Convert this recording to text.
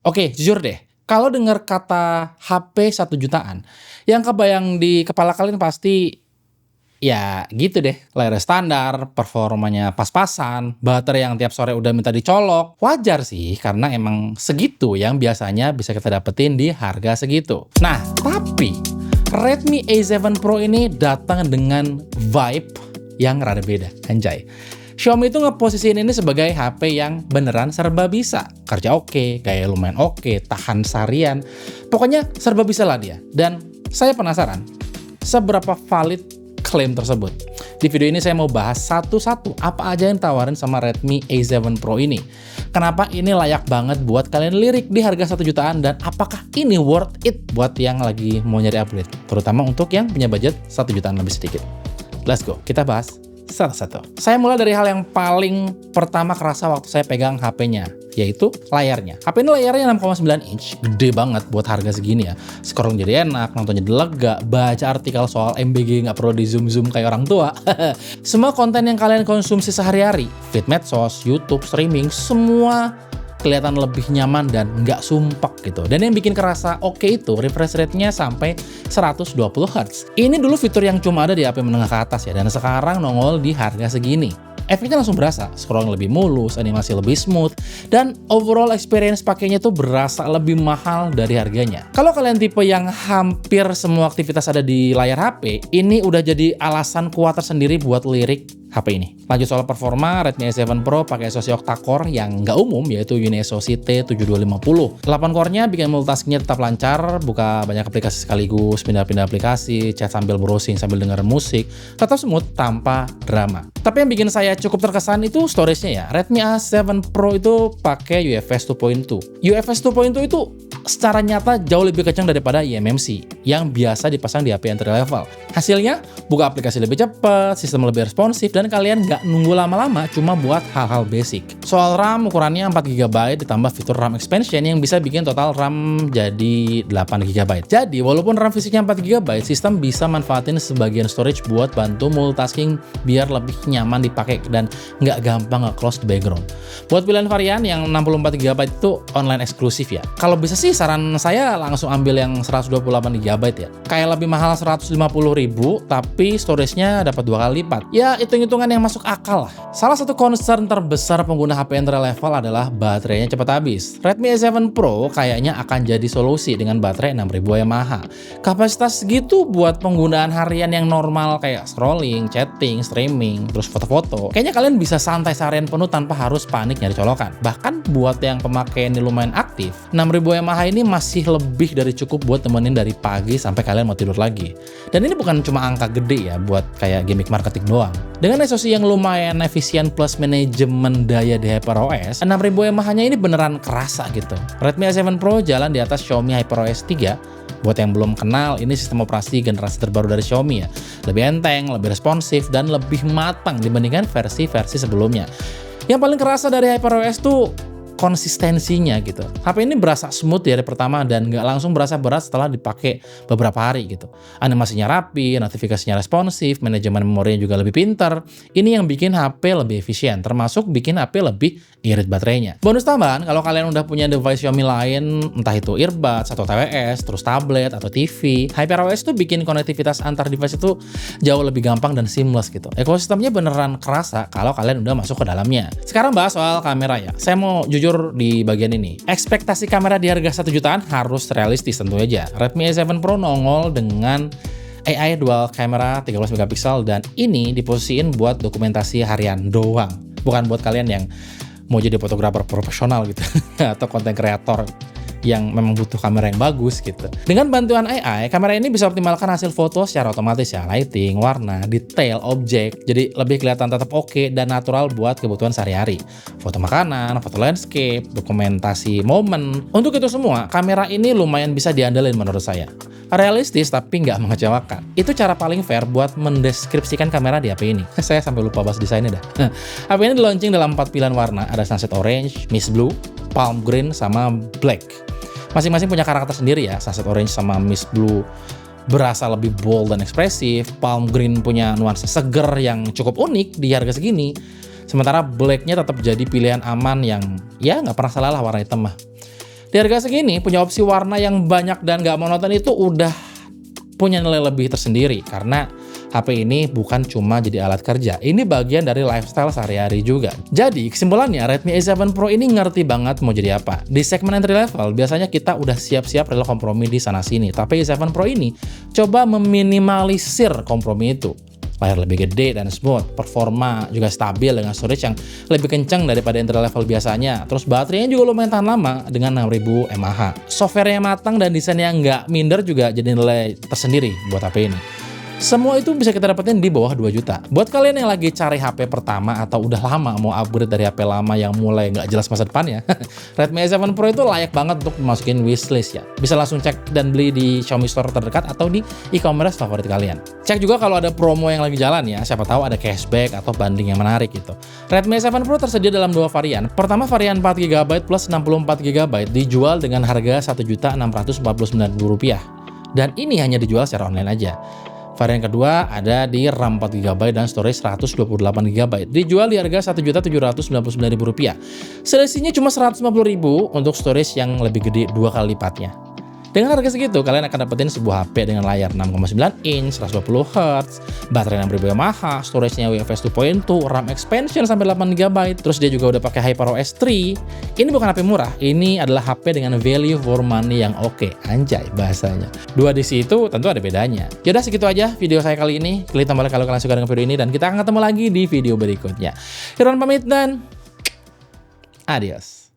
Oke, jujur deh, kalau dengar kata HP 1 jutaan, yang kebayang di kepala kalian pasti ya gitu deh, layar standar, performanya pas-pasan, baterai yang tiap sore udah minta dicolok. Wajar sih, karena emang segitu yang biasanya bisa kita dapetin di harga segitu. Nah, tapi Redmi A7 Pro ini datang dengan vibe yang rada beda, anjay. Xiaomi itu ngeposisiin ini sebagai HP yang beneran serba bisa. Kerja oke, gaya lumayan oke, tahan seharian. Pokoknya serba bisa lah dia. Dan saya penasaran, seberapa valid klaim tersebut. Di video ini saya mau bahas satu-satu apa aja yang tawarin sama Redmi A7 Pro ini. Kenapa ini layak banget buat kalian lirik di harga 1 jutaan dan apakah ini worth it buat yang lagi mau nyari upgrade. Terutama untuk yang punya budget 1 jutaan lebih sedikit. Let's go, kita bahas satu-satu. Saya mulai dari hal yang paling pertama kerasa waktu saya pegang HP-nya, yaitu layarnya. HP ini layarnya 6,9 inch, gede banget buat harga segini ya. Scroll jadi enak, nontonnya lega, baca artikel soal MBG nggak perlu di zoom-zoom kayak orang tua. Semua konten yang kalian konsumsi sehari-hari, feed medsos, YouTube, streaming, semua kelihatan lebih nyaman dan nggak sumpek gitu. Dan yang bikin kerasa oke itu refresh rate-nya sampai 120 Hz. Ini dulu fitur yang cuma ada di HP menengah ke atas ya, dan sekarang nongol di harga segini. Efeknya langsung berasa, scrolling lebih mulus, animasi lebih smooth, dan overall experience pakainya tuh berasa lebih mahal dari harganya. Kalau kalian tipe yang hampir semua aktivitas ada di layar HP, ini udah jadi alasan kuat tersendiri buat lirik HP ini. Lanjut soal performa, Redmi A7 Pro pakai SoC octa-core yang nggak umum, yaitu UniSoC T7250. 8 core-nya bikin multitaskingnya tetap lancar, buka banyak aplikasi sekaligus, pindah-pindah aplikasi, chat sambil browsing sambil dengerin musik, tetap smooth tanpa drama. Tapi yang bikin saya cukup terkesan itu storage-nya ya. Redmi A7 Pro itu pakai UFS 2.2. UFS 2.2 itu secara nyata jauh lebih kencang daripada eMMC yang biasa dipasang di HP entry level. Hasilnya, buka aplikasi lebih cepat, sistem lebih responsif, dan kalian nggak nunggu lama-lama cuma buat hal-hal basic. Soal RAM, ukurannya 4GB ditambah fitur RAM expansion yang bisa bikin total RAM jadi 8GB. Jadi, walaupun RAM fisiknya 4GB, sistem bisa manfaatin sebagian storage buat bantu multitasking biar lebih nyaman dipakai dan nggak gampang nge-close di background. Buat pilihan varian yang 64GB itu online eksklusif ya. Kalau bisa sih saran saya langsung ambil yang 128GB ya. Kayak lebih mahal 150.000 tapi storage-nya dapat 2 kali lipat. Ya, hitung-hitungan yang masuk akal lah. Salah satu concern terbesar pengguna HP entry level adalah baterainya cepat habis. Redmi A7 Pro kayaknya akan jadi solusi dengan baterai 6000 mAh. Kapasitas segitu buat penggunaan harian yang normal kayak scrolling, chatting, streaming, terus foto-foto. Kayaknya kalian bisa santai seharian penuh tanpa harus panik nyari colokan. Bahkan buat yang pemakaian ini lumayan aktif, 6000 mAh ini masih lebih dari cukup buat temenin dari pagi sampai kalian mau tidur lagi. Dan ini bukan cuma angka gede ya buat kayak gimmick marketing doang. Dengan SoC yang lumayan efisien plus manajemen daya di HyperOS, 6000 mAh-nya ini beneran kerasa gitu. Redmi A7 Pro jalan di atas Xiaomi HyperOS 3. Buat yang belum kenal, ini sistem operasi generasi terbaru dari Xiaomi ya. Lebih enteng, lebih responsif, dan lebih matang dibandingkan versi-versi sebelumnya. Yang paling kerasa dari HyperOS tuh konsistensinya gitu. HP ini berasa smooth dari pertama dan nggak langsung berasa berat setelah dipakai beberapa hari gitu. Animasinya rapi, notifikasinya responsif, manajemen memorinya juga lebih pintar. Ini yang bikin HP lebih efisien, termasuk bikin HP lebih irit baterainya. Bonus tambahan, kalau kalian udah punya device Xiaomi lain, entah itu earbuds atau tvOS, terus tablet atau TV, HyperOS tuh bikin konektivitas antar device itu jauh lebih gampang dan seamless gitu. Ekosistemnya beneran kerasa kalau kalian udah masuk ke dalamnya. Sekarang bahas soal kamera ya. Saya mau jujur di bagian ini. Ekspektasi kamera di harga 1 jutaan harus realistis tentu aja. Redmi A7 Pro nongol dengan AI dual kamera 13 megapiksel dan ini diposisiin buat dokumentasi harian doang. Bukan buat kalian yang mau jadi fotografer profesional gitu atau konten kreator yang memang butuh kamera yang bagus gitu. Dengan bantuan AI, kamera ini bisa optimalkan hasil foto secara otomatis ya, lighting, warna, detail, objek, jadi lebih kelihatan tetap oke dan natural buat kebutuhan sehari-hari. Foto makanan, foto landscape, dokumentasi momen. Untuk itu semua, kamera ini lumayan bisa diandelin menurut saya. Realistis tapi nggak mengecewakan. Itu cara paling fair buat mendeskripsikan kamera di HP ini. Saya sampai lupa bahas desainnya dah. HP ini di-launching dalam 4 pilihan warna, ada sunset orange, mist blue, palm green, sama black. Masing-masing punya karakter sendiri ya. Sunset orange sama mist blue berasa lebih bold dan ekspresif. Palm green punya nuansa seger yang cukup unik di harga segini. Sementara blacknya tetap jadi pilihan aman yang ya nggak pernah salah lah warna hitam mah. Di harga segini, punya opsi warna yang banyak dan gak monoton itu udah punya nilai lebih tersendiri. Karena HP ini bukan cuma jadi alat kerja, ini bagian dari lifestyle sehari-hari juga. Jadi, kesimpulannya Redmi A7 Pro ini ngerti banget mau jadi apa. Di segmen entry level, biasanya kita udah siap-siap rela kompromi di sana-sini. Tapi A7 Pro ini coba meminimalisir kompromi itu. Layar lebih gede dan smooth, performa juga stabil dengan storage yang lebih kencang daripada entry level biasanya. Terus baterainya juga lumayan tahan lama dengan 6000 mAh. Software-nya matang dan desain yang nggak minder juga jadi nilai tersendiri buat HP ini. Semua itu bisa kita dapetin di bawah 2 juta. Buat kalian yang lagi cari HP pertama atau udah lama mau upgrade dari HP lama yang mulai nggak jelas masa depannya, Redmi A7 Pro itu layak banget untuk masukin wishlist ya. Bisa langsung cek dan beli di Xiaomi Store terdekat atau di e-commerce favorit kalian. Cek juga kalau ada promo yang lagi jalan ya, siapa tahu ada cashback atau banding yang menarik gitu. Redmi A7 Pro tersedia dalam 2 varian. Pertama varian 4GB plus 64GB dijual dengan harga Rp1.649.000. Dan ini hanya dijual secara online aja. Varian kedua ada di RAM 4GB dan storage 128GB. Dijual di harga Rp1.799.000. Selisihnya cuma Rp150.000 untuk storage yang lebih gede 2 kali lipatnya. Dengan harga segitu, kalian akan dapetin sebuah HP dengan layar 6,9 inch, 120Hz, baterai 6000 mAh, storage-nya UFS 2.2, RAM expansion sampai 8GB, terus dia juga udah pakai HyperOS 3. Ini bukan HP murah, ini adalah HP dengan value for money yang oke, anjay bahasanya. Dua di situ tentu ada bedanya. Yaudah segitu aja video saya kali ini. Klik tombol like kalau kalian suka dengan video ini dan kita akan ketemu lagi di video berikutnya. Irwan pamit dan adios.